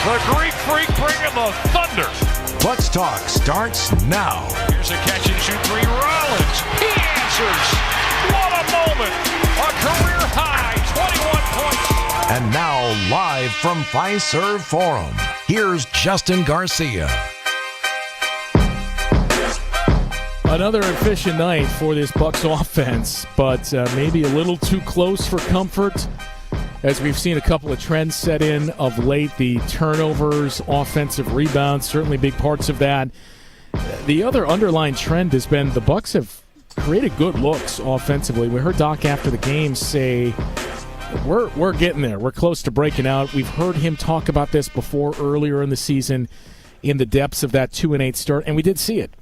The Greek Freak bringing the thunder. Bucks Talk starts now. Here's a catch and shoot three. Rollins. He answers. What a moment. A career high 21 points. And now live from Fiserv Forum, here's Justin Garcia. Another efficient night for this Bucks offense, but maybe a little too close for comfort. As we've seen a couple of trends set in of late, the turnovers, offensive rebounds, certainly big parts of that. The other underlying trend has been the Bucks have created good looks offensively. We heard Doc after the game say, we're getting there. We're close to breaking out. We've heard him talk about this before earlier in the season in the depths of that 2-8 start, and we did see it.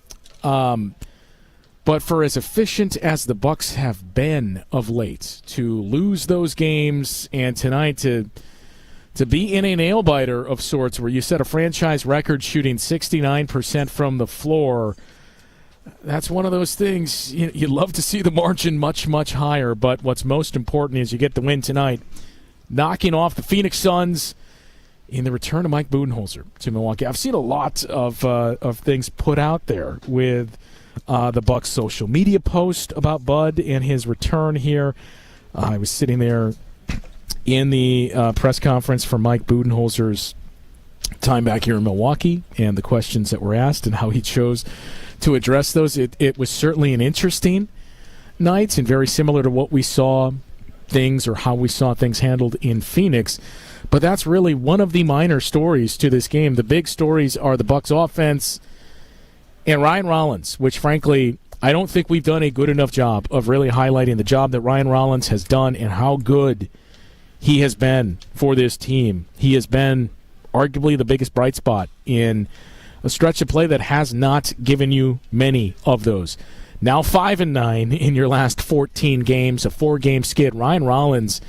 But for as efficient as the Bucks have been of late, to lose those games and tonight to be in a nail-biter of sorts where you set a franchise record shooting 69% from the floor, that's one of those things. You'd love to see the margin much, much higher, but what's most important is you get the win tonight, knocking off the Phoenix Suns in the return of Mike Budenholzer to Milwaukee. I've seen a lot of things put out there with the Bucks social media post about Bud and his return here. I was sitting there in the press conference for Mike Budenholzer's time back here in Milwaukee and the questions that were asked and how he chose to address those. It was certainly an interesting night and very similar to what we saw things or how we saw things handled in Phoenix. But that's really one of the minor stories to this game. The big stories are the Bucks offense and Ryan Rollins, which, frankly, I don't think we've done a good enough job of really highlighting the job that Ryan Rollins has done and how good he has been for this team. He has been arguably the biggest bright spot in a stretch of play that has not given you many of those. Now 5-9 in your last 14 games, a 4-game skid. Ryan Rollins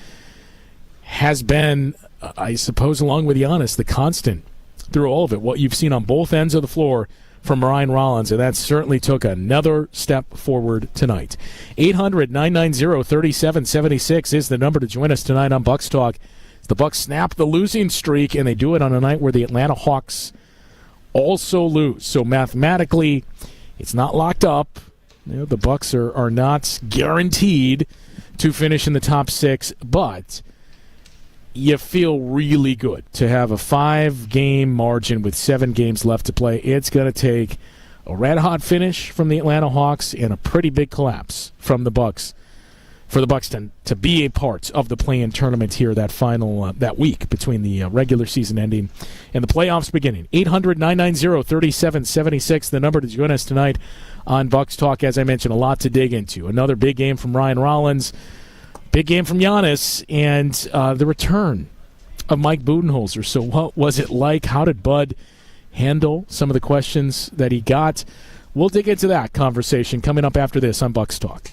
has been, I suppose, along with Giannis, the constant through all of it. What you've seen on both ends of the floor from Ryan Rollins, and that certainly took another step forward tonight. 800-990-3776 is the number to join us tonight on Bucks Talk. The Bucks snap the losing streak, and they do it on a night where the Atlanta Hawks also lose. So mathematically, it's not locked up. The Bucks are not guaranteed to finish in the top 6, but you feel really good to have a 5-game margin with 7 games left to play. It's going to take a red-hot finish from the Atlanta Hawks and a pretty big collapse from the Bucks for the Bucks to be a part of the play-in tournament here that final that week between the regular season ending and the playoffs beginning. 800-990-3776, the number to join us tonight on Bucks Talk. As I mentioned, a lot to dig into. Another big game from Ryan Rollins. Big game from Giannis, and the return of Mike Budenholzer. So what was it like? How did Bud handle some of the questions that he got? We'll dig into that conversation coming up after this on Bucks Talk.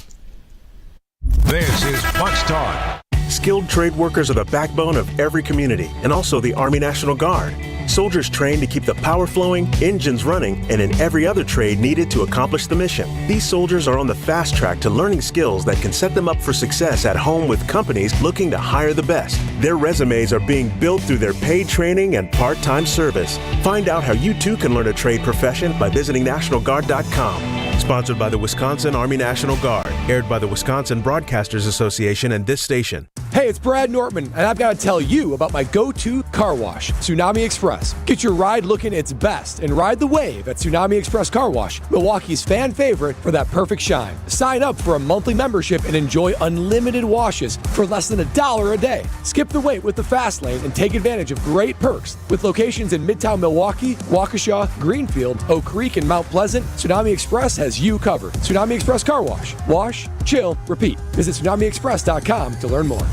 This is Bucks Talk. Skilled trade workers are the backbone of every community, and also the Army National Guard. Soldiers trained to keep the power flowing, engines running, and in every other trade needed to accomplish the mission. These soldiers are on the fast track to learning skills that can set them up for success at home with companies looking to hire the best. Their resumes are being built through their paid training and part-time service. Find out how you too can learn a trade profession by visiting NationalGuard.com. Sponsored by the Wisconsin Army National Guard. Aired by the Wisconsin Broadcasters Association and this station. Hey, it's Brad Nortman, and I've got to tell you about my go-to car wash, Tsunami Express. Get your ride looking its best and ride the wave at Tsunami Express Car Wash, Milwaukee's fan favorite for that perfect shine. Sign up for a monthly membership and enjoy unlimited washes for less than $1 a day. Skip the wait with the fast lane and take advantage of great perks. With locations in Midtown Milwaukee, Waukesha, Greenfield, Oak Creek, and Mount Pleasant, Tsunami Express has you covered. Tsunami Express Car Wash. Wash, chill, repeat. Visit TsunamiExpress.com to learn more.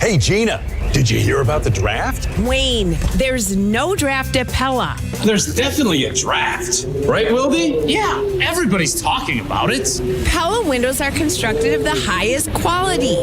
Hey, Gina, did you hear about the draft? Wayne, there's no draft at Pella. There's definitely a draft. Right, Wildy? Yeah, everybody's talking about it. Pella windows are constructed of the highest quality.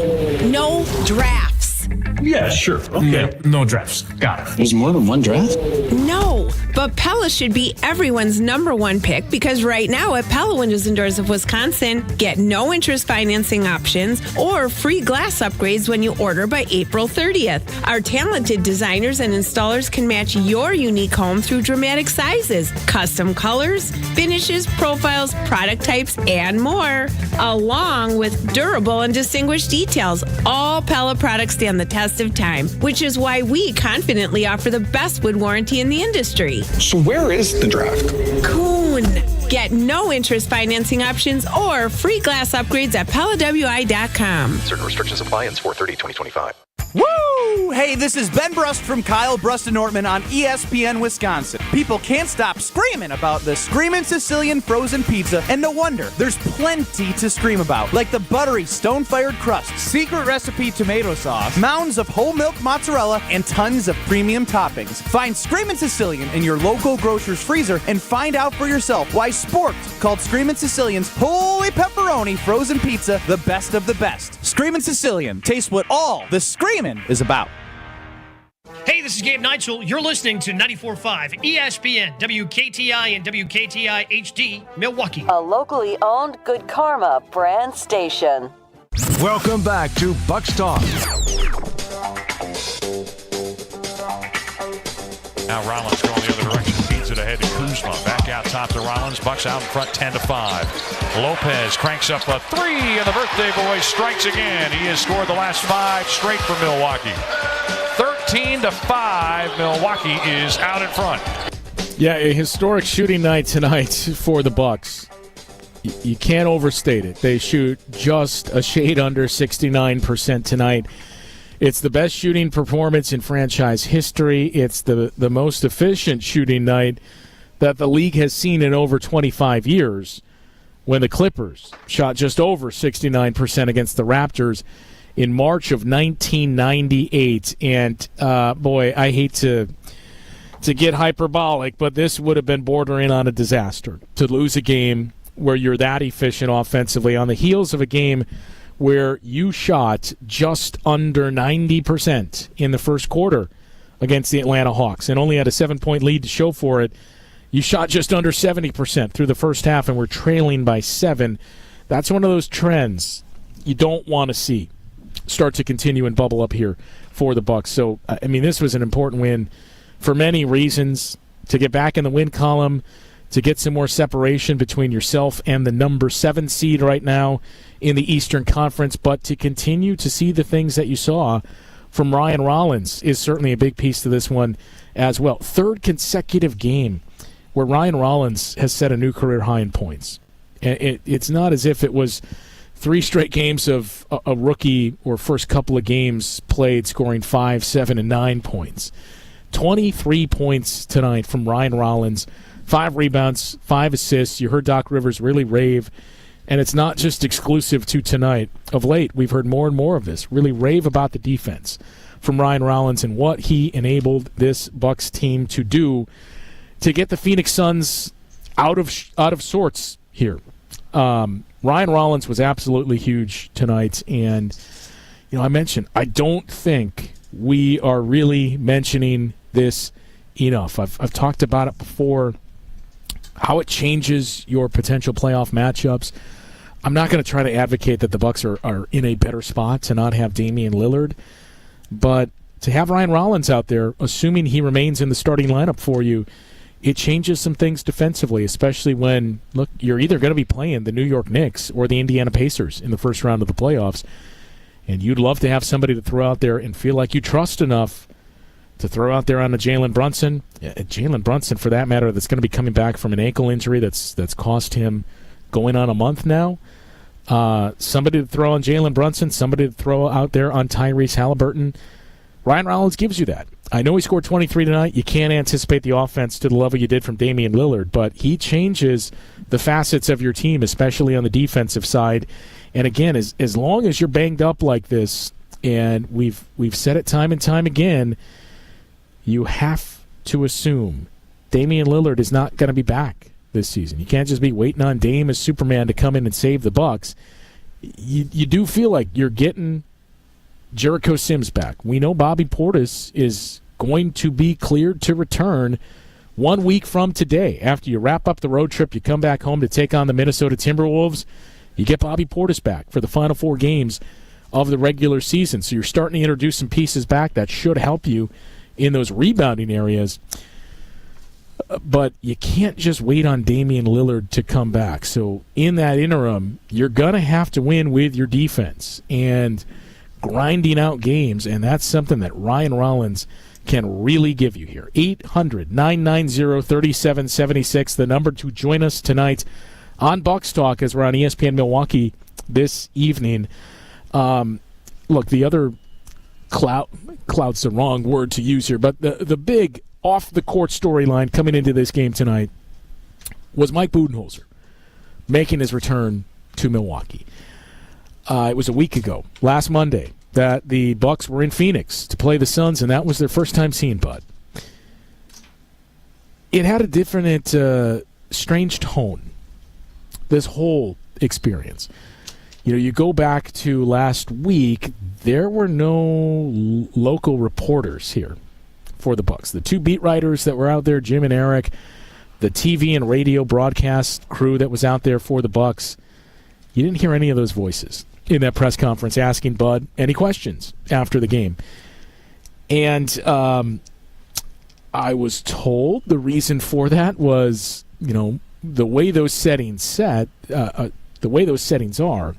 No drafts. Yeah, sure. Okay. No drafts. Got it. There's more than one draft? No. But Pella should be everyone's number one pick because right now at Pella Windows and Doors of Wisconsin, get no interest financing options or free glass upgrades when you order by April 30th. Our talented designers and installers can match your unique home through dramatic sizes, custom colors, finishes, profiles, product types, and more, along with durable and distinguished details. All Pella products stand the test of time, which is why we confidently offer the best wood warranty in the industry. So where is the draft? Coon. Get no interest financing options or free glass upgrades at PellaWI.com. Certain restrictions apply. Ends 4/30/2025. Woo! Hey, this is Ben Brust from Kyle Brust and Nortman on ESPN Wisconsin. People can't stop screaming about the Screamin' Sicilian frozen pizza, and no wonder. There's plenty to scream about, like the buttery stone-fired crust, secret recipe tomato sauce, mounds of whole milk mozzarella, and tons of premium toppings. Find Screamin' Sicilian in your local grocer's freezer and find out for yourself why Sport called Screamin' Sicilian's Holy Pepperoni frozen pizza the best of the best. Screamin' Sicilian, taste what all the screaming is about. Hey, this is Gabe Neitzel. You're listening to 94.5 ESPN, WKTI and WKTI HD, Milwaukee. A locally owned Good Karma brand station. Welcome back to Bucks Talk. Now Rollins going the other direction. Feeds it ahead to Kuzma. Back out top to Rollins. Bucks out in front 10-5. Lopez cranks up a three, and the birthday boy strikes again. He has scored the last 5 straight for Milwaukee. 13-5. Milwaukee is out in front. Yeah, a historic shooting night tonight for the Bucks. You can't overstate it. They shoot just a shade under 69% tonight. It's the best shooting performance in franchise history. It's the most efficient shooting night that the league has seen in over 25 years, when the Clippers shot just over 69% against the Raptors in March of 1998. And, boy, I hate to get hyperbolic, but this would have been bordering on a disaster to lose a game where you're that efficient offensively on the heels of a game where you shot just under 90% in the first quarter against the Atlanta Hawks and only had a 7-point lead to show for it. You shot just under 70% through the first half and were trailing by 7. That's one of those trends you don't want to see start to continue and bubble up here for the Bucks. So, I mean, this was an important win for many reasons. To get back in the win column, to get some more separation between yourself and the number 7 seed right now in the Eastern Conference, but to continue to see the things that you saw from Ryan Rollins is certainly a big piece to this one as well. 3rd consecutive game where Ryan Rollins has set a new career high in points. And it's not as if it was 3 straight games of a rookie or first couple of games played scoring 5, 7, and 9 points. 23 points tonight from Ryan Rollins, 5 rebounds, 5 assists. You heard Doc Rivers really rave. And it's not just exclusive to tonight. Of late, we've heard more and more of this. Really rave about the defense from Ryan Rollins and what he enabled this Bucks team to do to get the Phoenix Suns out of sorts here. Ryan Rollins was absolutely huge tonight. And, you know, I mentioned, I don't think we are really mentioning this enough. I've talked about it before, how it changes your potential playoff matchups. I'm not going to try to advocate that the Bucks are in a better spot to not have Damian Lillard, but to have Ryan Rollins out there, assuming he remains in the starting lineup for you, it changes some things defensively, especially when, look, you're either going to be playing the New York Knicks or the Indiana Pacers in the first round of the playoffs, and you'd love to have somebody to throw out there and feel like you trust enough to throw out there on a Jalen Brunson. Jalen Brunson, for that matter, that's going to be coming back from an ankle injury that's cost him going on a month now. Somebody to throw on Jalen Brunson, somebody to throw out there on Tyrese Halliburton. Ryan Rollins gives you that. I know he scored 23 tonight. You can't anticipate the offense to the level you did from Damian Lillard, but he changes the facets of your team, especially on the defensive side. And again, as long as you're banged up like this, and we've said it time and time again, you have to assume Damian Lillard is not going to be back this season. You can't just be waiting on Dame as Superman to come in and save the Bucks. You do feel like you're getting Jericho Sims back. We know Bobby Portis is going to be cleared to return 1 week from today, after you wrap up the road trip, you come back home to take on the Minnesota Timberwolves, you get Bobby Portis back for the final 4 games of the regular season. So you're starting to introduce some pieces back that should help you in those rebounding areas. But you can't just wait on Damian Lillard to come back. So in that interim, you're going to have to win with your defense and grinding out games, and that's something that Ryan Rollins can really give you here. 800-990-3776, the number to join us tonight on Bucks Talk as we're on ESPN Milwaukee this evening. Look, the other cloud's the wrong word to use here, but the big off-the-court storyline coming into this game tonight was Mike Budenholzer making his return to Milwaukee. It was a week ago, last Monday, that the Bucks were in Phoenix to play the Suns, and that was their first time seeing Bud. It had a different, strange tone, this whole experience. You go back to last week, there were no local reporters here for the Bucks. The 2 beat writers that were out there, Jim and Eric, the TV and radio broadcast crew that was out there for the Bucks, you didn't hear any of those voices in that press conference asking Bud any questions after the game. And I was told the reason for that was, the way those settings are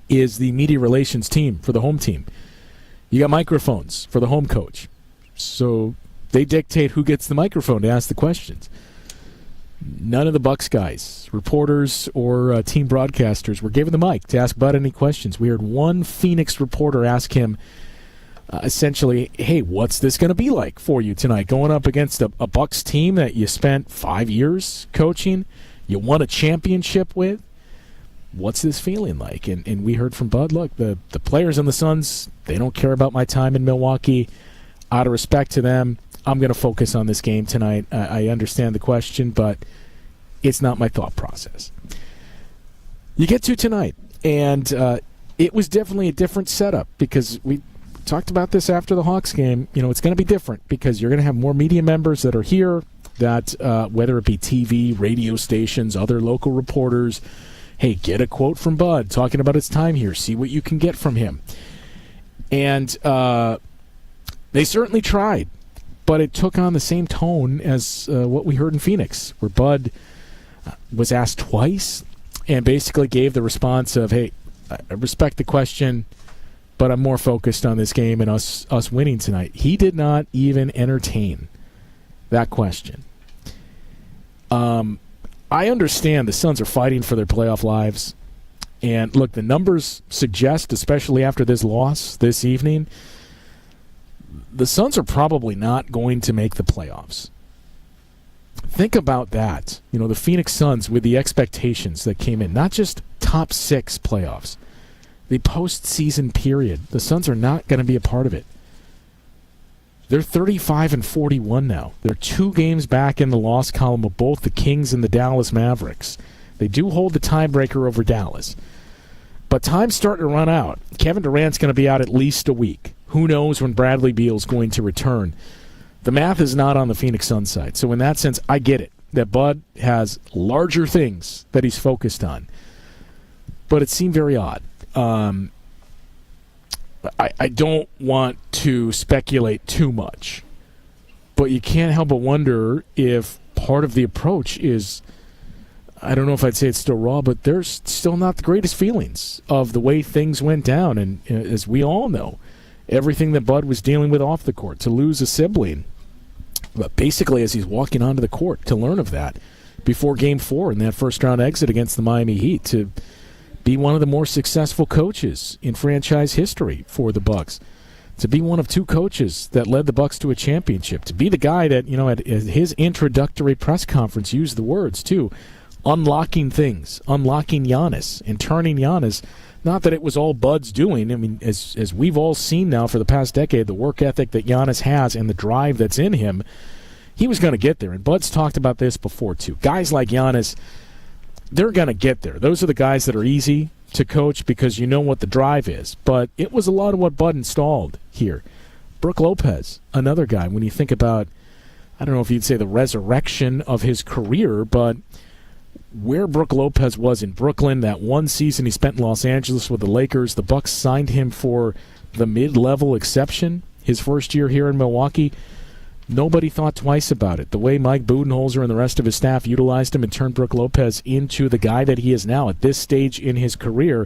is the media relations team for the home team. You got microphones for the home coach. So they dictate who gets the microphone to ask the questions. None of the Bucks guys, reporters or team broadcasters, were given the mic to ask Bud any questions. We heard one Phoenix reporter ask him essentially, hey, what's this going to be like for you tonight? Going up against a Bucks team that you spent 5 years coaching, you won a championship with. What's this feeling like? And we heard from Bud, look, the players on the Suns, they don't care about my time in Milwaukee. Out of respect to them, I'm going to focus on this game tonight. I understand the question, but it's not my thought process. You get to tonight, and it was definitely a different setup because we talked about this after the Hawks game. It's going to be different because you're going to have more media members that are here, that whether it be TV, radio stations, other local reporters, hey, get a quote from Bud talking about his time here. See what you can get from him. And they certainly tried, but it took on the same tone as what we heard in Phoenix, where Bud was asked twice and basically gave the response of, hey, I respect the question, but I'm more focused on this game and us winning tonight. He did not even entertain that question. I understand the Suns are fighting for their playoff lives. And look, the numbers suggest, especially after this loss this evening, the Suns are probably not going to make the playoffs. Think about that. The Phoenix Suns with the expectations that came in, not just top 6 playoffs, the postseason period. The Suns are not going to be a part of it. They're 35-41 now. They're 2 games back in the loss column of both the Kings and the Dallas Mavericks. They do hold the tiebreaker over Dallas. But time's starting to run out. Kevin Durant's going to be out at least a week. Who knows when Bradley Beal's going to return? The math is not on the Phoenix Suns side. So in that sense, I get it, that Bud has larger things that he's focused on. But it seemed very odd. I don't want to speculate too much, but you can't help but wonder if part of the approach is, I don't know if I'd say it's still raw, but there's still not the greatest feelings of the way things went down. And as we all know, everything that Bud was dealing with off the court, to lose a sibling, but basically as he's walking onto the court to learn of that before Game 4 in that first-round exit against the Miami Heat, to be one of the more successful coaches in franchise history for the Bucks, to be one of 2 coaches that led the Bucks to a championship, to be the guy that, at his introductory press conference used the words, too, unlocking things, unlocking Giannis, and turning Giannis. Not that it was all Bud's doing. I mean, as we've all seen now for the past decade, the work ethic that Giannis has and the drive that's in him, he was going to get there. And Bud's talked about this before, too. Guys like Giannis, they're going to get there. Those are the guys that are easy to coach because you know what the drive is. But it was a lot of what Bud installed here. Brook Lopez, another guy, when you think about I don't know if you'd say the resurrection of his career, but where Brook Lopez was in Brooklyn, that one season he spent in Los Angeles with the Lakers, the Bucks signed him for the mid-level exception his first year here in Milwaukee. Nobody thought twice about it. The way Mike Budenholzer and the rest of his staff utilized him and turned Brook Lopez into the guy that he is now at this stage in his career,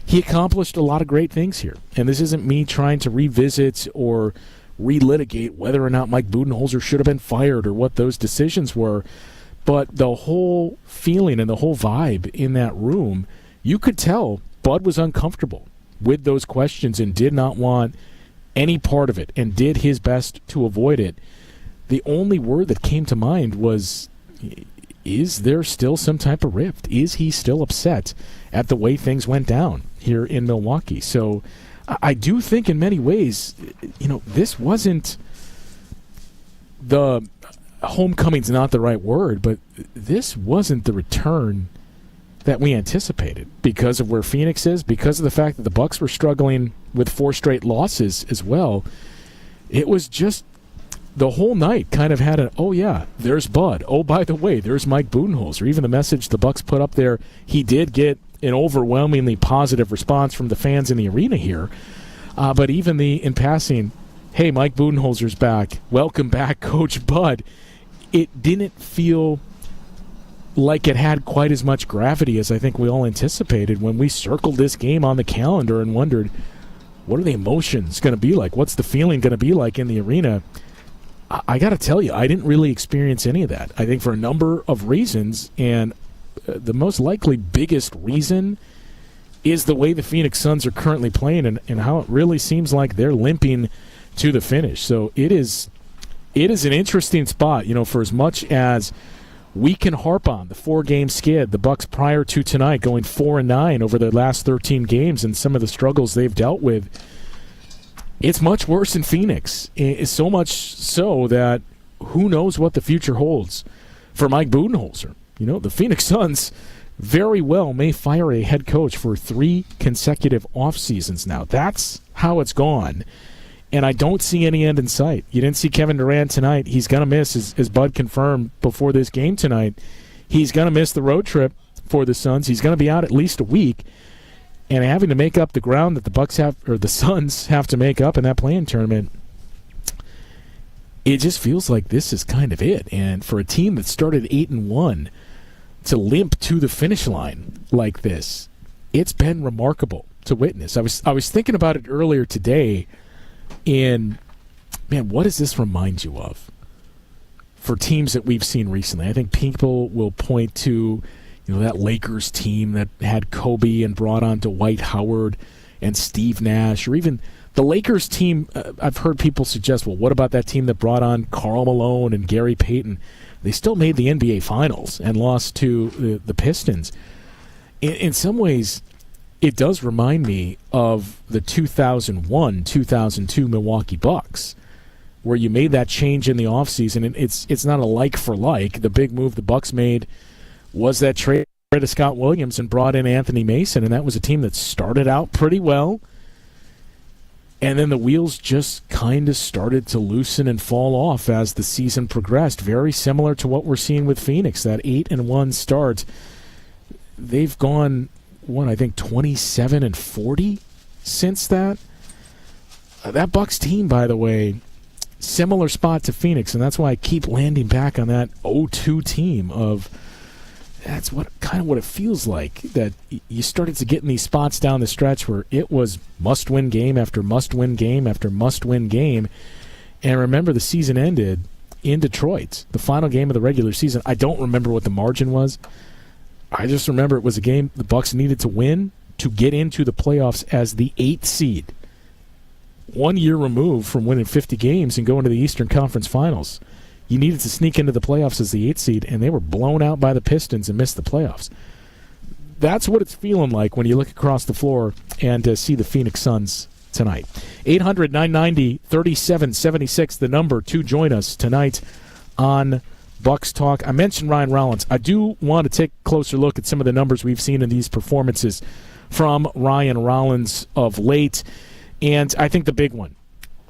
he accomplished a lot of great things here. And this isn't me trying to revisit or relitigate whether or not Mike Budenholzer should have been fired or what those decisions were. But the whole feeling and the whole vibe in that room, you could tell Bud was uncomfortable with those questions and did not want any part of it and did his best to avoid it. The only word that came to mind was, is there still some type of rift? Is he still upset at the way things went down here in Milwaukee? So I do think in many ways, this wasn't the homecoming's not the right word, but this wasn't the return that we anticipated because of where Phoenix is, because of the fact that the Bucks were struggling with 4 straight losses as well. It was just the whole night kind of had an, oh yeah, there's Bud. Oh, by the way, there's Mike Budenholzer. Even the message the Bucks put up there, he did get an overwhelmingly positive response from the fans in the arena here. But even in passing, hey, Mike Budenholzer's back. Welcome back, Coach Bud. It didn't feel like it had quite as much gravity as I think we all anticipated when we circled this game on the calendar and wondered, what are the emotions going to be like? What's the feeling going to be like in the arena? I got to tell you, I didn't really experience any of that. I think for a number of reasons, and the most likely biggest reason is the way the Phoenix Suns are currently playing and how it really seems like they're limping to the finish. So it is an interesting spot, for as much as we can harp on the 4-game skid, the Bucks prior to tonight going 4-9 over the last 13 games and some of the struggles they've dealt with. It's much worse in Phoenix. It's so much so that who knows what the future holds for Mike Budenholzer. The Phoenix Suns very well may fire a head coach for 3 consecutive off seasons now. That's how it's gone. And I don't see any end in sight. You didn't see Kevin Durant tonight. He's going to miss, as Bud confirmed before this game tonight, he's going to miss the road trip for the Suns. He's going to be out at least a week. And having to make up the ground that the Suns have to make up in that play-in tournament, it just feels like this is kind of it. And for a team that started 8-1 to limp to the finish line like this, it's been remarkable to witness. I was thinking about it earlier today. And, man, what does this remind you of for teams that we've seen recently? I think people will point to, that Lakers team that had Kobe and brought on Dwight Howard and Steve Nash, or even the Lakers team. I've heard people suggest, well, what about that team that brought on Karl Malone and Gary Payton? They still made the NBA Finals and lost to the Pistons. In some ways, it does remind me of the 2001-2002 Milwaukee Bucks, where you made that change in the offseason, and it's not a like for like. The big move the Bucks made was that trade to Scott Williams and brought in Anthony Mason, and that was a team that started out pretty well, and then the wheels just kind of started to loosen and fall off as the season progressed. Very similar to what we're seeing with Phoenix, that 8-1 start. They've gone, I think 27-40 since that. That Bucks team, by the way, similar spot to Phoenix, and that's why I keep landing back on that 0-2 team of that's what it feels like, that you started to get in these spots down the stretch where it was must-win game after must-win game after must-win game. And remember, the season ended in Detroit, the final game of the regular season. I don't remember what the margin was. I just remember it was a game the Bucks needed to win to get into the playoffs as the 8th seed. 1 year removed from winning 50 games and going to the Eastern Conference Finals. You needed to sneak into the playoffs as the 8th seed, and they were blown out by the Pistons and missed the playoffs. That's what it's feeling like when you look across the floor and see the Phoenix Suns tonight. 800-990-3776, the number to join us tonight on Bucks Talk. I mentioned Ryan Rollins. I do want to take a closer look at some of the numbers we've seen in these performances from Ryan Rollins of late. And I think the big one,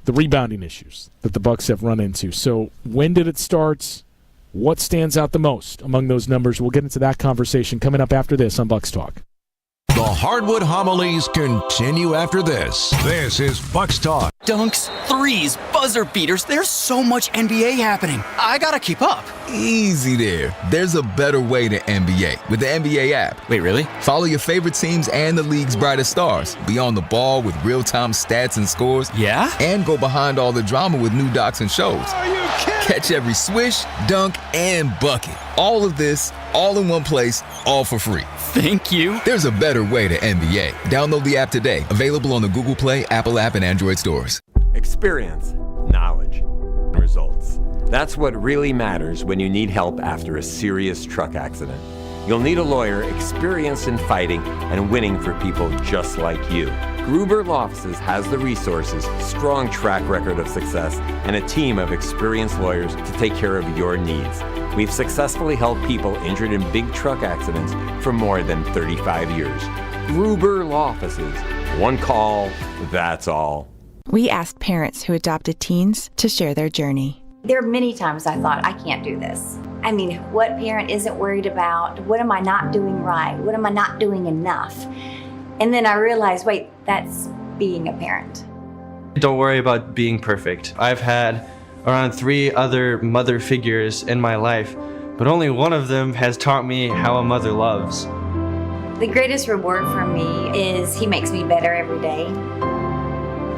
the rebounding issues that the Bucks have run into. So when did it start? What stands out the most among those numbers? We'll get into that conversation coming up after this on Bucks Talk. The Hardwood Homilies continue after this. This is Bucks Talk. Dunks, threes, buzzer beaters. There's so much NBA happening. I gotta keep up. Easy there. There's a better way to NBA with the NBA app. Wait, really? Follow your favorite teams and the league's brightest stars. Be on the ball with real-time stats and scores. Yeah? And go behind all the drama with new docs and shows. Are you kidding? Catch every swish, dunk, and bucket. All of this, all in one place, all for free. Thank you. There's a better way to NBA. Download the app today. Available on the Google Play, Apple app, and Android stores. Experience, knowledge, results. That's what really matters when you need help after a serious truck accident. You'll need a lawyer experienced in fighting and winning for people just like you. Gruber Law Offices has the resources, strong track record of success, and a team of experienced lawyers to take care of your needs. We've successfully helped people injured in big truck accidents for more than 35 years. Gruber Law Offices. One call, that's all. We asked parents who adopted teens to share their journey. There are many times I thought, I can't do this. I mean, what parent isn't worried about? What am I not doing right? What am I not doing enough? And then I realized, wait, that's being a parent. Don't worry about being perfect. I've had around 3 other mother figures in my life, but only one of them has taught me how a mother loves. The greatest reward for me is he makes me better every day.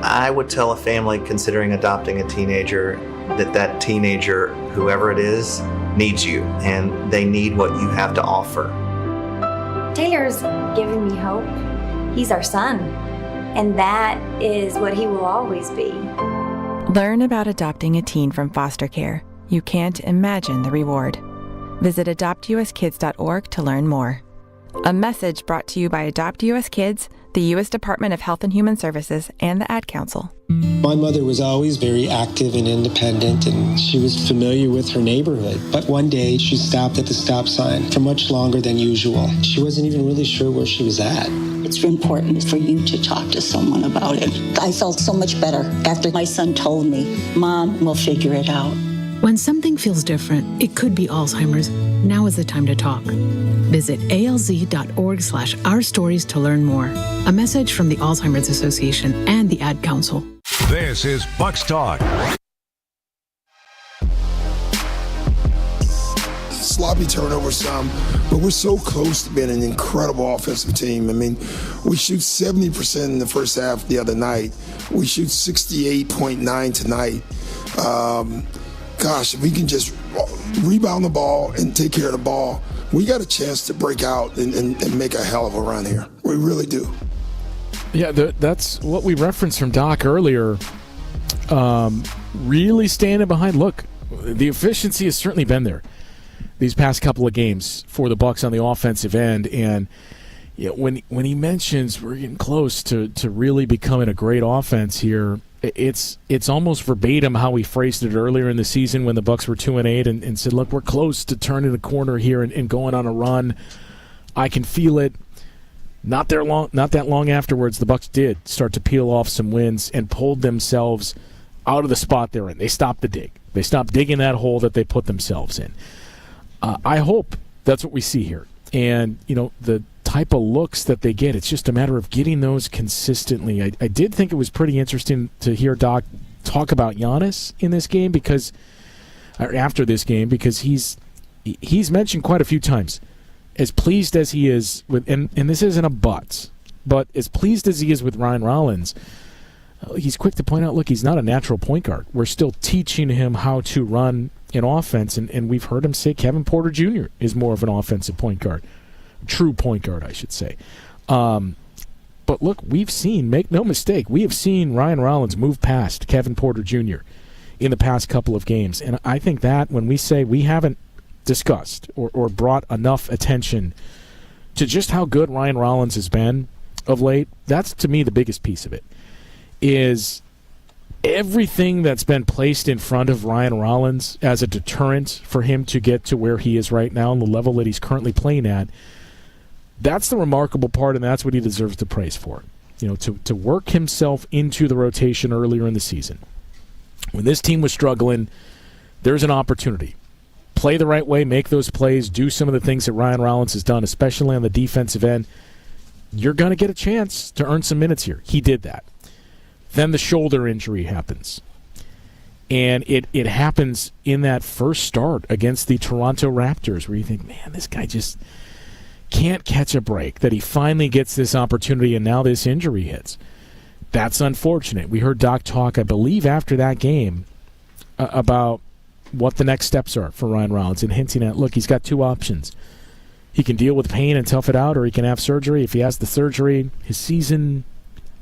I would tell a family considering adopting a teenager that teenager, whoever it is, needs you, and they need what you have to offer. Taylor's giving me hope. He's our son, and that is what he will always be. Learn about adopting a teen from foster care. You can't imagine the reward. Visit adoptuskids.org to learn more. A message brought to you by Adopt US Kids, the U.S. Department of Health and Human Services, and the Ad Council. My mother was always very active and independent, and she was familiar with her neighborhood. But one day, she stopped at the stop sign for much longer than usual. She wasn't even really sure where she was at. It's important for you to talk to someone about it. I felt so much better after my son told me, Mom, we'll figure it out. When something feels different, it could be Alzheimer's. Now is the time to talk. Visit alz.org/ourstories to learn more. A message from the Alzheimer's Association and the Ad Council. This is Bucks Talk. Sloppy turnover some, but we're so close to being an incredible offensive team. I mean, we shoot 70% in the first half the other night. We shoot 68.9 tonight. Gosh, if we can just rebound the ball and take care of the ball, we got a chance to break out and make a hell of a run here. We really do. Yeah, that's what we referenced from Doc earlier. Really standing behind. Look, the efficiency has certainly been there these past couple of games for the Bucks on the offensive end. And you know, when he mentions we're getting close to really becoming a great offense here, it's almost verbatim how we phrased it earlier in the season when the Bucks were 2-8 and said, look, we're close to turning the corner here and going on a run. I can feel it. Not that long afterwards, the Bucks did start to peel off some wins and pulled themselves out of the spot they're in. They stopped the dig. They stopped digging that hole that they put themselves in. I hope that's what we see here. And, you know, the type of looks that they get, it's just a matter of getting those consistently. I did think it was pretty interesting to hear Doc talk about Giannis in this game after this game, because he's mentioned quite a few times, as pleased as he is with, and this isn't a but as pleased as he is with Ryan Rollins, he's quick to point out, look, he's not a natural point guard. We're still teaching him how to run an offense, and we've heard him say Kevin Porter Jr. is more of an offensive point guard. True point guard, I should say. But look, we've seen, make no mistake, we have seen Ryan Rollins move past Kevin Porter Jr. in the past couple of games. And I think that when we say we haven't discussed or brought enough attention to just how good Ryan Rollins has been of late, that's to me the biggest piece of it, is everything that's been placed in front of Ryan Rollins as a deterrent for him to get to where he is right now and the level that he's currently playing at. That's the remarkable part, and that's what he deserves the praise for. to work himself into the rotation earlier in the season. When this team was struggling, there's an opportunity. Play the right way, make those plays, do some of the things that Ryan Rollins has done, especially on the defensive end. You're going to get a chance to earn some minutes here. He did that. Then the shoulder injury happens. And it happens in that first start against the Toronto Raptors where you think, man, this guy just can't catch a break, that he finally gets this opportunity and now this injury hits. That's unfortunate. We heard Doc talk, I believe, after that game about what the next steps are for Ryan Rollins and hinting at, look, he's got two options. He can deal with pain and tough it out, or he can have surgery. If he has the surgery, his season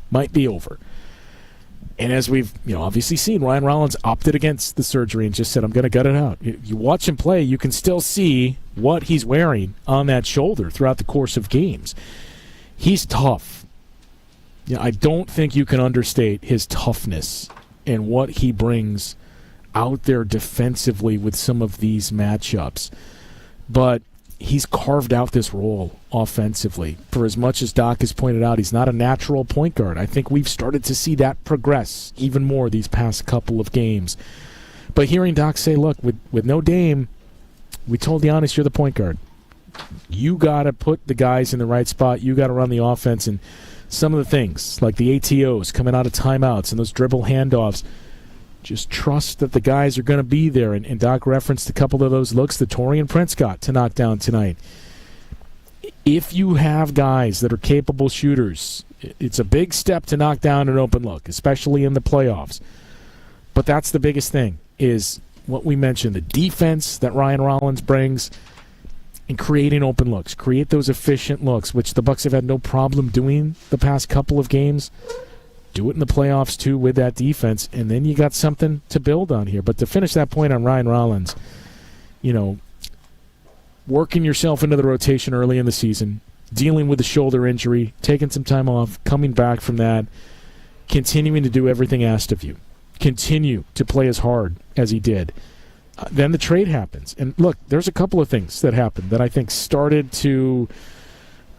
might be over. And as we've obviously seen, Ryan Rollins opted against the surgery and just said, I'm going to gut it out. You watch him play, you can still see what he's wearing on that shoulder throughout the course of games. He's tough. I don't think you can understate his toughness and what he brings out there defensively with some of these matchups. But he's carved out this role offensively. For as much as Doc has pointed out, he's not a natural point guard. I think we've started to see that progress even more these past couple of games. But hearing Doc say, look, with no Dame, we told Giannis you're the point guard. You got to put the guys in the right spot. You got to run the offense. And some of the things, like the ATOs coming out of timeouts and those dribble handoffs, just trust that the guys are going to be there. And Doc referenced a couple of those looks that Taurean Prince got to knock down tonight. If you have guys that are capable shooters, it's a big step to knock down an open look, especially in the playoffs. But that's the biggest thing, is what we mentioned, the defense that Ryan Rollins brings and creating open looks. Create those efficient looks, which the Bucks have had no problem doing the past couple of games. Do it in the playoffs, too, with that defense, and then you got something to build on here. But to finish that point on Ryan Rollins, working yourself into the rotation early in the season, dealing with the shoulder injury, taking some time off, coming back from that, continuing to do everything asked of you. Continue to play as hard as he did. Then the trade happens. And look, there's a couple of things that happened that I think started to,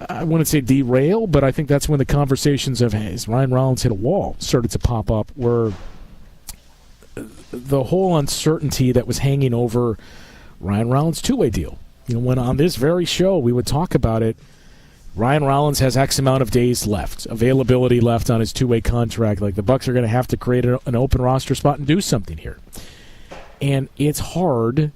I wouldn't say derail, but I think that's when the conversations of, hey, has Ryan Rollins hit a wall, started to pop up, where the whole uncertainty that was hanging over Ryan Rollins' two-way deal. When on this very show we would talk about it, Ryan Rollins has X amount of days left, availability left on his two-way contract. Like, the Bucks are going to have to create an open roster spot and do something here. And it's hard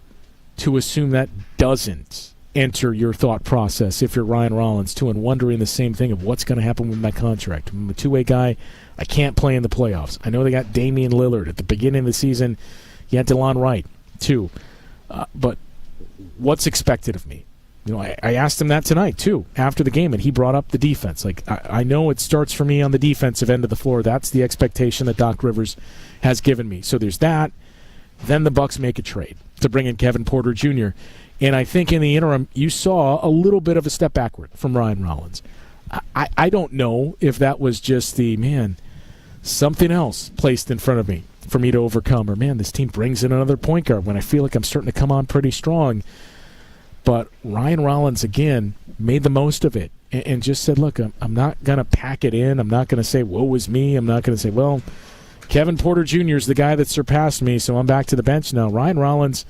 to assume that doesn't enter your thought process if you're Ryan Rollins, too, and wondering the same thing of what's going to happen with my contract. I'm a two-way guy. I can't play in the playoffs. I know they got Damian Lillard. At the beginning of the season, you had DeLon Wright, too. But what's expected of me? I asked him that tonight, too, after the game, and he brought up the defense. Like, I know it starts for me on the defensive end of the floor. That's the expectation that Doc Rivers has given me. So there's that. Then the Bucks make a trade to bring in Kevin Porter Jr., and I think in the interim, you saw a little bit of a step backward from Ryan Rollins. I don't know if that was just something else placed in front of me for me to overcome, or, this team brings in another point guard when I feel like I'm starting to come on pretty strong. But Ryan Rollins, again, made the most of it and just said, look, I'm not going to pack it in. I'm not going to say, woe is me. I'm not going to say, well, Kevin Porter Jr. is the guy that surpassed me, so I'm back to the bench now. Ryan Rollins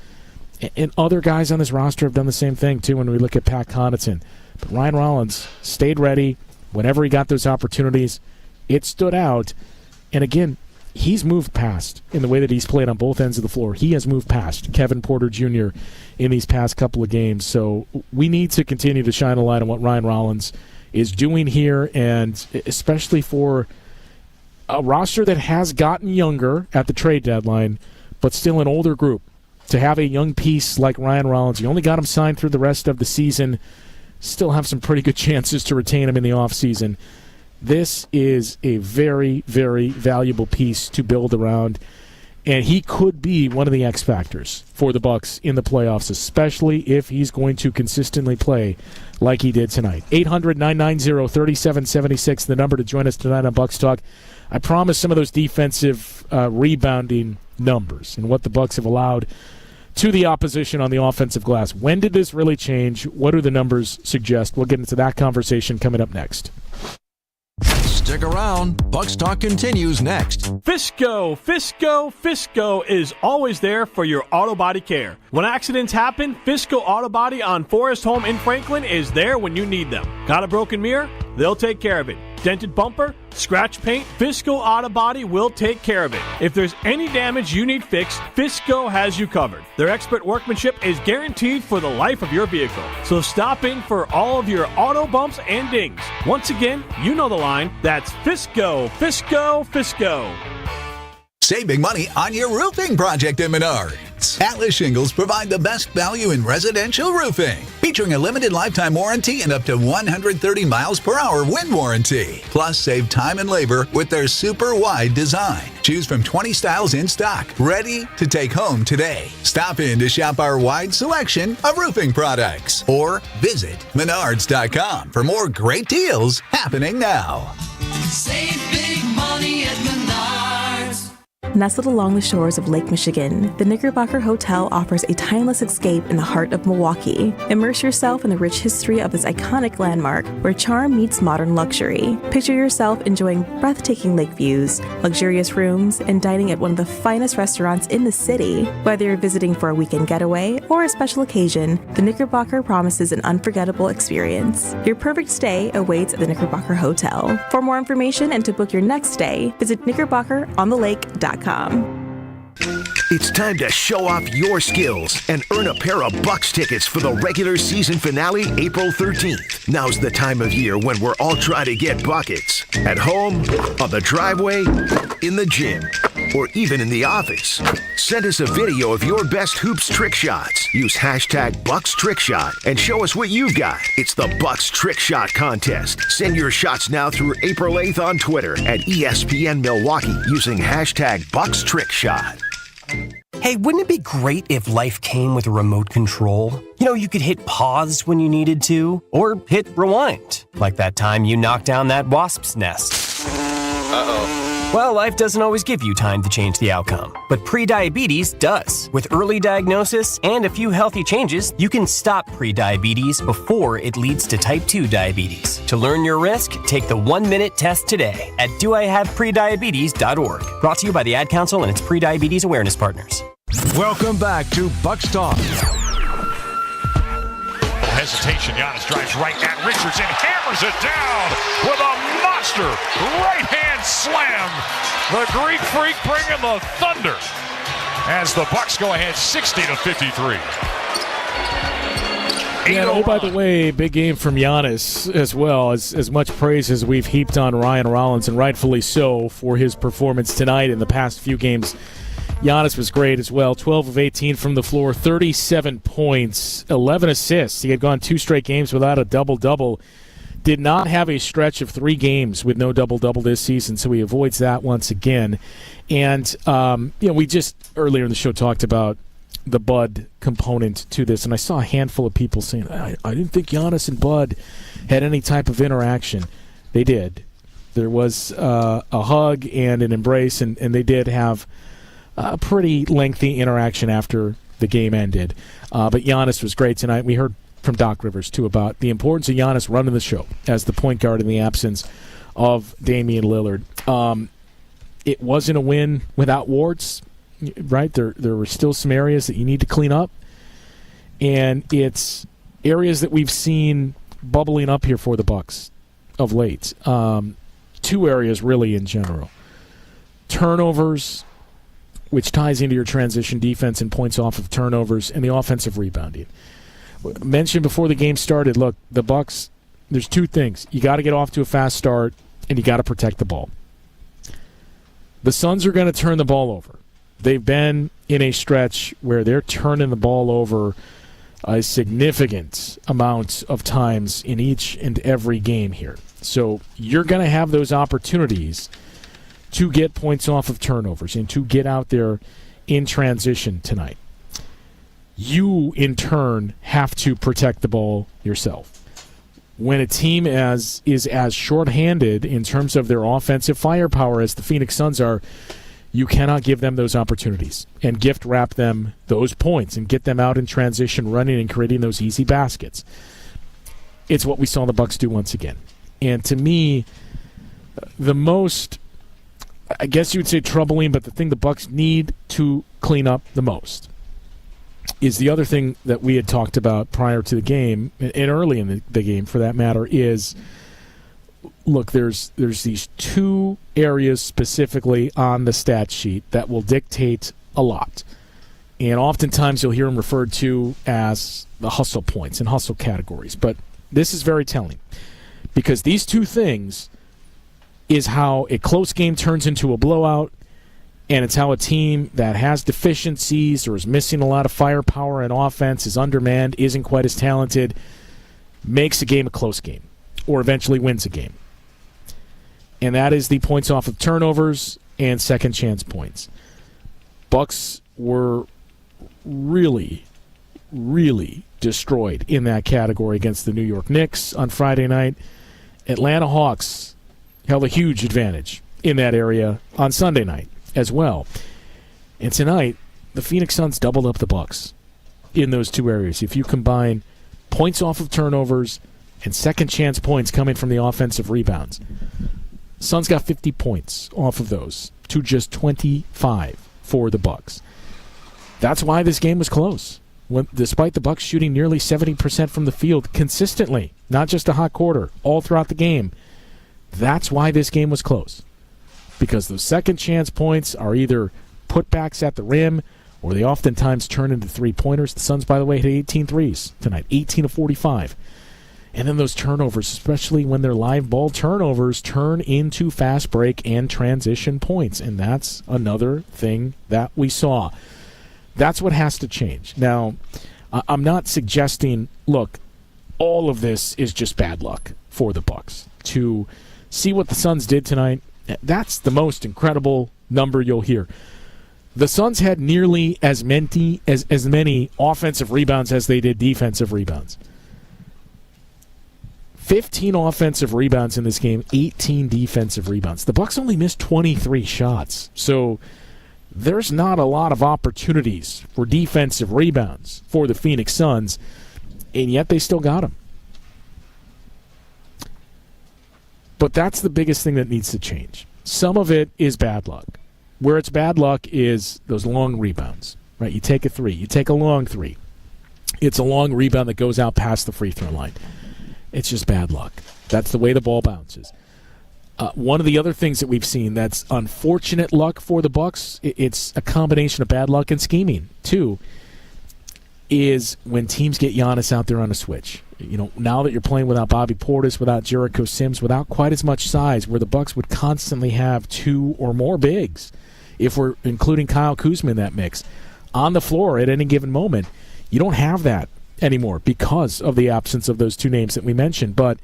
and other guys on this roster have done the same thing, too, when we look at Pat Connaughton. But Ryan Rollins stayed ready whenever he got those opportunities. It stood out. And, again, he's moved past in the way that he's played on both ends of the floor. He has moved past Kevin Porter Jr. in these past couple of games. So we need to continue to shine a light on what Ryan Rollins is doing here, and especially for a roster that has gotten younger at the trade deadline, but still an older group. To have a young piece like Ryan Rollins, you only got him signed through the rest of the season, still have some pretty good chances to retain him in the offseason. This is a very, very valuable piece to build around, and he could be one of the X factors for the Bucks in the playoffs, especially if he's going to consistently play like he did tonight. 800-990-3776, the number to join us tonight on Bucks Talk. I promise some of those defensive rebounding numbers and what the Bucks have allowed to the opposition on the offensive glass. When did this really change? What do the numbers suggest? We'll get into that conversation coming up next. Stick around. Bucks Talk continues next. Fisco is always there for your auto body care. When accidents happen, Fisco Auto Body on Forest Home in Franklin is there when you need them. Got a broken mirror? They'll take care of it. Dented bumper? Scratch paint? Fisco Auto Body will take care of it. If there's any damage you need fixed, Fisco has you covered. Their expert workmanship is guaranteed for the life of your vehicle. So stop in for all of your auto bumps and dings. Once again, you know the line. That's Fisco. Save big money on your roofing project at Menards. Atlas Shingles provide the best value in residential roofing, featuring a limited lifetime warranty and up to 130 miles per hour wind warranty. Plus, save time and labor with their super wide design. Choose from 20 styles in stock, ready to take home today. Stop in to shop our wide selection of roofing products or visit Menards.com for more great deals happening now. Save big money at Menards. Nestled along the shores of Lake Michigan, the Knickerbocker Hotel offers a timeless escape in the heart of Milwaukee. Immerse yourself in the rich history of this iconic landmark where charm meets modern luxury. Picture yourself enjoying breathtaking lake views, luxurious rooms, and dining at one of the finest restaurants in the city. Whether you're visiting for a weekend getaway or a special occasion, the Knickerbocker promises an unforgettable experience. Your perfect stay awaits at the Knickerbocker Hotel. For more information and to book your next stay, visit knickerbockeronthelake.com. It's time to show off your skills and earn a pair of Bucks tickets for the regular season finale April 13th. Now's the time of year when we're all trying to get buckets. At home, on the driveway, in the gym, or even in the office. Send us a video of your best hoops trick shots. Use hashtag BucksTrickShot and show us what you've got. It's the Bucks Trick Shot Contest. Send your shots now through April 8th on Twitter at ESPN Milwaukee using hashtag BucksTrickShot. Hey, wouldn't it be great if life came with a remote control? You know, you could hit pause when you needed to, or hit rewind, like that time you knocked down that wasp's nest. Uh-oh. Well, life doesn't always give you time to change the outcome, but prediabetes does. With early diagnosis and a few healthy changes, you can stop prediabetes before it leads to type 2 diabetes. To learn your risk, take the 1-minute test today at doihaveprediabetes.org. Brought to you by the Ad Council and its prediabetes awareness partners. Welcome back to Bucks Talk. Hesitation. Giannis drives right at Richards and hammers it down with a monster right-hand slam. The Greek Freak bringing the thunder as the Bucks go ahead 60-53. Yeah, oh, by the way, big game from Giannis as well. As much praise as we've heaped on Ryan Rollins, and rightfully so, for his performance tonight in the past few games. Giannis was great as well. 12 of 18 from the floor, 37 points, 11 assists. He had gone 2 straight games without a double-double. Did not have a stretch of 3 games with no double-double this season, so he avoids that once again. And, we just earlier in the show talked about the Bud component to this, and I saw a handful of people saying, I didn't think Giannis and Bud had any type of interaction. They did. There was a hug and an embrace, and they did have a pretty lengthy interaction after the game ended. But Giannis was great tonight. We heard from Doc Rivers, too, about the importance of Giannis running the show as the point guard in the absence of Damian Lillard. It wasn't a win without warts, right? There were still some areas that you need to clean up. And it's areas that we've seen bubbling up here for the Bucks of late. 2 areas, really, in general. Turnovers, which ties into your transition defense and points off of turnovers, and the offensive rebounding. Mentioned before the game started, look, the Bucks, there's 2 things. You got to get off to a fast start, and you got to protect the ball. The Suns are going to turn the ball over. They've been in a stretch where they're turning the ball over a significant amount of times in each and every game here. So you're going to have those opportunities to get points off of turnovers and to get out there in transition tonight. You, in turn, have to protect the ball yourself. When a team is as shorthanded in terms of their offensive firepower as the Phoenix Suns are, you cannot give them those opportunities and gift wrap them those points and get them out in transition, running and creating those easy baskets. It's what we saw the Bucks do once again. And to me, The most, I guess you would say troubling, but the thing the Bucks need to clean up the most is the other thing that we had talked about prior to the game, and early in the game for that matter, is, look, there's these two areas specifically on the stat sheet that will dictate a lot. And oftentimes you'll hear them referred to as the hustle points and hustle categories. But this is very telling because these two things is how a close game turns into a blowout, and it's how a team that has deficiencies or is missing a lot of firepower in offense, is undermanned, isn't quite as talented, makes a game a close game or eventually wins a game. And that is the points off of turnovers and second chance points. Bucks were really, really destroyed in that category against the New York Knicks on Friday night. Atlanta Hawks held a huge advantage in that area on Sunday night as well. And tonight, the Phoenix Suns doubled up the Bucks in those two areas. If you combine points off of turnovers and second chance points coming from the offensive rebounds, Suns got 50 points off of those to just 25 for the Bucks. That's why this game was close. Despite the Bucks shooting nearly 70% from the field consistently, not just a hot quarter, all throughout the game, that's why this game was close. Because those second chance points are either putbacks at the rim or they oftentimes turn into three-pointers. The Suns, by the way, hit 18 threes tonight, 18 of 45. And then those turnovers, especially when they're live ball turnovers, turn into fast break and transition points. And that's another thing that we saw. That's what has to change. Now, I'm not suggesting, look, all of this is just bad luck for the Bucks. To see what the Suns did tonight, that's the most incredible number you'll hear. The Suns had nearly as many offensive rebounds as they did defensive rebounds. 15 offensive rebounds in this game, 18 defensive rebounds. The Bucks only missed 23 shots. So there's not a lot of opportunities for defensive rebounds for the Phoenix Suns, and yet they still got them. But that's the biggest thing that needs to change. Some of it is bad luck. Where it's bad luck is those long rebounds, right? You take a three. You take a long three. It's a long rebound that goes out past the free throw line. It's just bad luck. That's the way the ball bounces. One of the other things that we've seen that's unfortunate luck for the Bucks, it's a combination of bad luck and scheming, too, is when teams get Giannis out there on a switch. You know, now that you're playing without Bobby Portis, without Jericho Sims, without quite as much size, where the Bucks would constantly have two or more bigs, if we're including Kyle Kuzma in that mix, on the floor at any given moment, you don't have that anymore because of the absence of those two names that we mentioned. But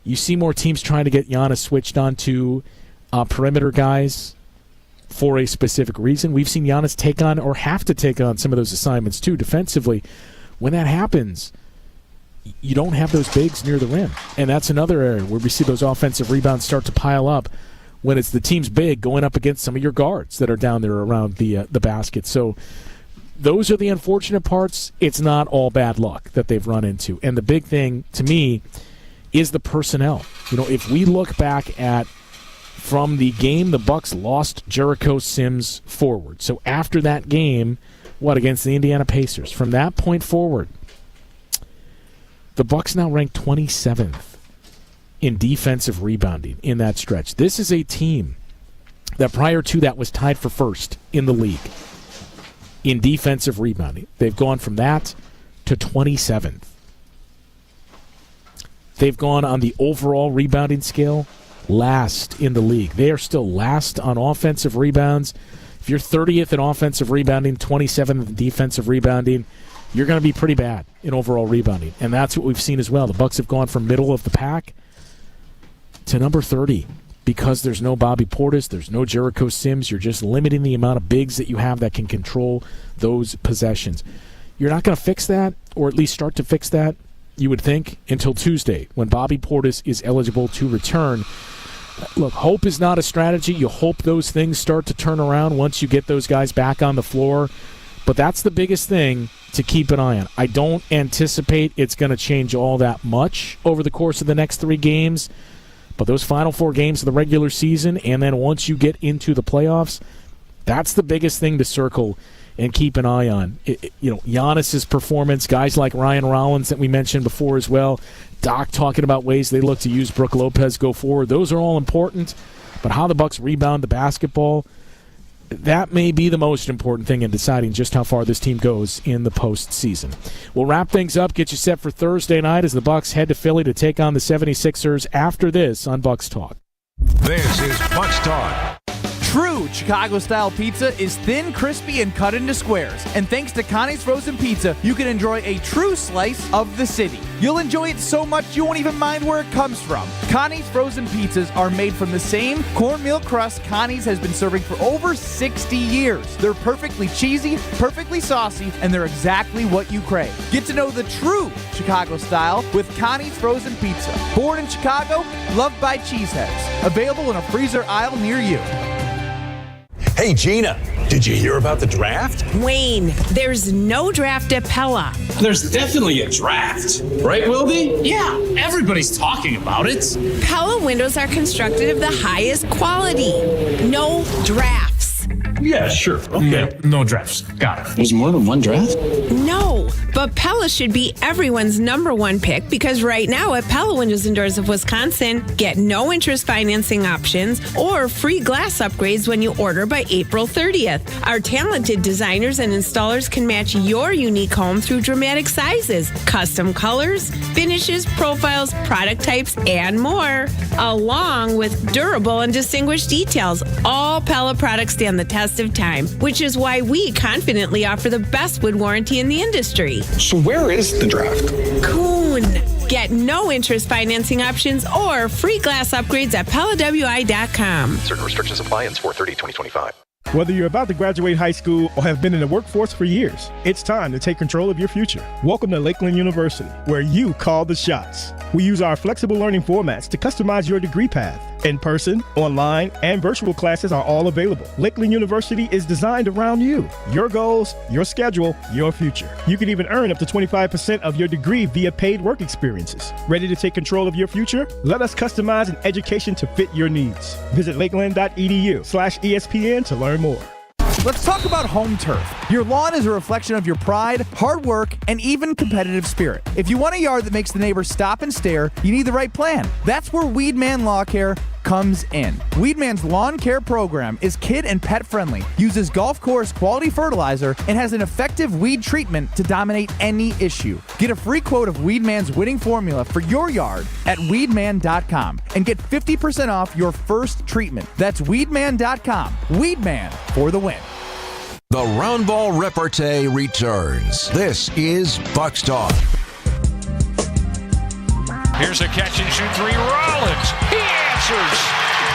you see more teams trying to get Giannis switched onto perimeter guys for a specific reason. We've seen Giannis take on or have to take on some of those assignments too defensively. When that happens, you don't have those bigs near the rim. And that's another area where we see those offensive rebounds start to pile up when it's the team's big going up against some of your guards that are down there around the basket. So those are the unfortunate parts. It's not all bad luck that they've run into. And the big thing to me is the personnel. You know, if we look back at from the game the Bucks lost Jericho Sims forward. So after that game, against the Indiana Pacers, from that point forward, the Bucks now rank 27th in defensive rebounding in that stretch. This is a team that prior to that was tied for first in the league in defensive rebounding. They've gone from that to 27th. They've gone on the overall rebounding scale last in the league. They are still last on offensive rebounds. If you're 30th in offensive rebounding, 27th in defensive rebounding, you're going to be pretty bad in overall rebounding. And that's what we've seen as well. The Bucks have gone from middle of the pack to number 30 because there's no Bobby Portis, there's no Jericho Sims. You're just limiting the amount of bigs that you have that can control those possessions. You're not going to fix that, or at least start to fix that, you would think, until Tuesday when Bobby Portis is eligible to return. Look, hope is not a strategy. You hope those things start to turn around once you get those guys back on the floor. But that's the biggest thing to keep an eye on. I don't anticipate it's going to change all that much over the course of the next 3 games. But those final 4 games of the regular season, and then once you get into the playoffs, that's the biggest thing to circle and keep an eye on. Giannis's performance, guys like Ryan Rollins that we mentioned before as well, Doc talking about ways they look to use Brook Lopez go forward. Those are all important, but how the Bucks rebound the basketball, that may be the most important thing in deciding just how far this team goes in the postseason. We'll wrap things up, get you set for Thursday night as the Bucks head to Philly to take on the 76ers after this on Bucks Talk. This is Bucks Talk. True Chicago-style pizza is thin, crispy, and cut into squares. And thanks to Connie's Frozen Pizza, you can enjoy a true slice of the city. You'll enjoy it so much you won't even mind where it comes from. Connie's Frozen Pizzas are made from the same cornmeal crust Connie's has been serving for over 60 years. They're perfectly cheesy, perfectly saucy, and they're exactly what you crave. Get to know the true Chicago style with Connie's Frozen Pizza. Born in Chicago, loved by cheeseheads. Available in a freezer aisle near you. Hey, Gina, did you hear about the draft? Wayne, there's no draft at Pella. There's definitely a draft. Right, Wildy? Yeah, everybody's talking about it. Pella windows are constructed of the highest quality. No drafts. Yeah, sure. Okay. No drafts. Got it. There's more than one draft? No, but Pella should be everyone's number one pick because right now at Pella Windows and Doors of Wisconsin, get no interest financing options or free glass upgrades when you order by April 30th. Our talented designers and installers can match your unique home through dramatic sizes, custom colors, finishes, profiles, product types, and more, along with durable and distinguished details. All Pella products stand the test of time, which is why we confidently offer the best wood warranty in the industry. So where is the draft? Coon. Get no interest financing options or free glass upgrades at PellaWI.com. Certain restrictions apply. Ends 4/30/2025. Whether you're about to graduate high school or have been in the workforce for years, it's time to take control of your future. Welcome to Lakeland University, where you call the shots. We use our flexible learning formats to customize your degree path. In-person, online, and virtual classes are all available. Lakeland University is designed around you, your goals, your schedule, your future. You can even earn up to 25% of your degree via paid work experiences. Ready to take control of your future? Let us customize an education to fit your needs. Visit lakeland.edu/ESPN to learn more. Let's talk about home turf. Your lawn is a reflection of your pride, hard work, and even competitive spirit. If you want a yard that makes the neighbors stop and stare, you need the right plan. That's where Weedman Lawn Care comes in. Weedman's lawn care program is kid and pet friendly, uses golf course quality fertilizer, and has an effective weed treatment to dominate any issue. Get a free quote of Weedman's winning formula for your yard at weedman.com and get 50% off your first treatment. That's weedman.com. Weedman for the win. The Round Ball Repartee returns. This is Bucks Talk. Here's a catch and shoot three. Rollins. He answers.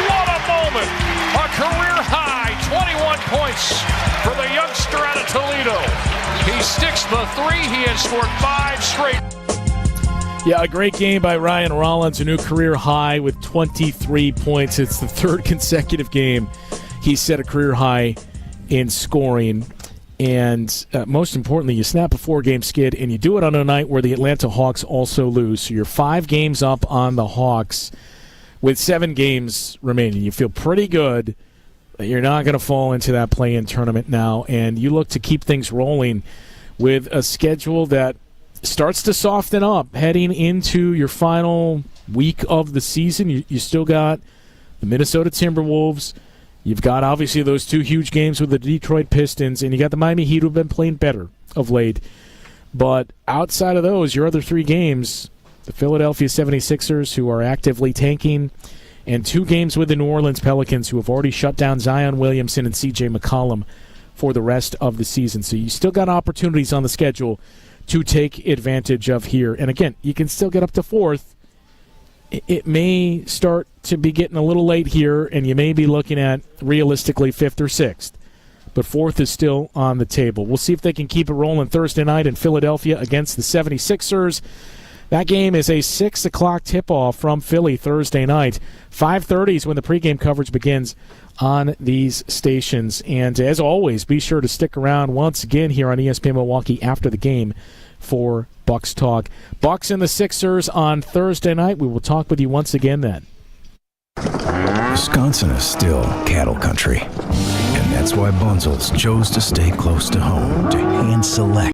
What a moment. A career high 21 points for the youngster out of Toledo. He sticks the three. He has scored 5 straight. Yeah, a great game by Ryan Rollins, a new career high with 23 points. It's the 3rd consecutive game he set a career high in scoring. And most importantly, you snap a 4-game skid, and you do it on a night where the Atlanta Hawks also lose. So you're 5 games up on the Hawks with 7 games remaining. You feel pretty good that you're not going to fall into that play-in tournament now, and you look to keep things rolling with a schedule that starts to soften up heading into your final week of the season. You still got the Minnesota Timberwolves. You've got, obviously, those 2 huge games with the Detroit Pistons, and you got the Miami Heat who have been playing better of late. But outside of those, your other 3 games, the Philadelphia 76ers, who are actively tanking, and 2 games with the New Orleans Pelicans, who have already shut down Zion Williamson and C.J. McCollum for the rest of the season. So you still got opportunities on the schedule to take advantage of here. And again, you can still get up to 4th. It may start to be getting a little late here, and you may be looking at, realistically, 5th or 6th. But 4th is still on the table. We'll see if they can keep it rolling Thursday night in Philadelphia against the 76ers. That game is a 6 o'clock tip-off from Philly Thursday night. 5:30 is when the pregame coverage begins on these stations. And as always, be sure to stick around once again here on ESPN Milwaukee after the game for Bucks Talk. Bucks and the Sixers on Thursday night. We will talk with you once again then. Wisconsin is still cattle country. And that's why Bunzel's chose to stay close to home to hand select